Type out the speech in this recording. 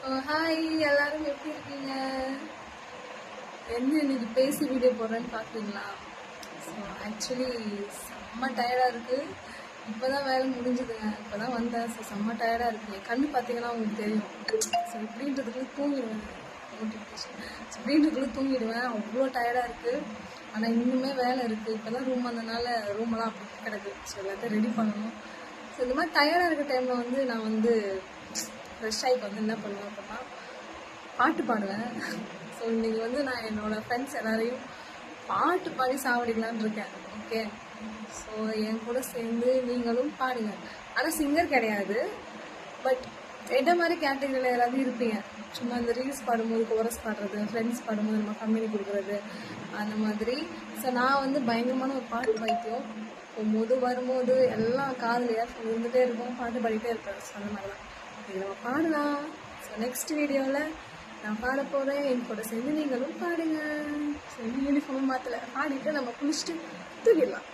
Hi எல்லாரும் எப்படி இருக்கீங்க? என்ன இன்னைக்கு பேசி வீடியோ போடுறேன்னு பார்க்குறீங்களா? ஸோ ஆக்சுவலி செம்ம டயர்டாக இருக்குது. இப்போ தான் வேலை முடிஞ்சுதுங்க. இப்போ தான் வந்தேன். ஸோ செம்ம டயர்டாக இருக்குது. என் கண்ணு பார்த்தீங்கன்னா உங்களுக்கு தெரியும். ஸோ இப்படின்றதுக்குள்ளே தூங்கிடுவேன். நோட்டிஃபிகேஷன் ஸோ இப்படின்றதுக்குள்ளே தூங்கிடுவேன். அவ்வளோ டயர்டாக இருக்குது. ஆனால் இன்னுமே வேலை இருக்குது. இப்போ தான் ரூம் வந்ததுனால ரூமெல்லாம் அப்படி கிடக்கு. ஸோ எல்லாத்தையும் ரெடி பண்ணணும். ஸோ இந்த மாதிரி டயர்டாக இருக்க டைமில் வந்து நான் வந்து ஃப்ரெஷ் ஆகிட்டு வந்து என்ன பண்ணுவேன் அப்படின்னா பாட்டு பாடுவேன். ஸோ இன்றைக்கி வந்து நான் என்னோடய ஃப்ரெண்ட்ஸ் எல்லாரையும் பாட்டு பாடி சாவடிக்கலான்னு இருக்கேன். ஓகே, ஸோ என் கூட சேர்ந்து நீங்களும் பாடுங்க. ஆனால் சிங்கர் கிடையாது, பட் என்ன மாதிரி கேட்டகரியில் யாராவது இருப்பீங்க. சும்மா இந்த ரீல்ஸ் பாடும்போது கோரஸ் பாடுறது, ஃப்ரெண்ட்ஸ் பாடும்போது நம்ம கம்பெனி கொடுக்குறது அந்த மாதிரி. ஸோ நான் வந்து பயங்கரமான ஒரு பாட்டு பைத்தியம். போகும்போது வரும்போது எல்லாம் காதில் ஏர்ஃபோன் இருந்துகிட்டே இருக்கும், பாட்டு பாடிட்டே இருப்பேன். ஸோ அந்த மாதிரி தான் இது நம்ம பாடலாம். ஸோ நெக்ஸ்ட் வீடியோவில் நான் பாட போகிறேன். என் கூட சேர்ந்து நீங்களும் பாடுங்க. ஸோ யூனிஃபார்ம் மாற்றலை, பாடிட்டு நம்ம குளிச்சுட்டு தூக்கிடலாம்.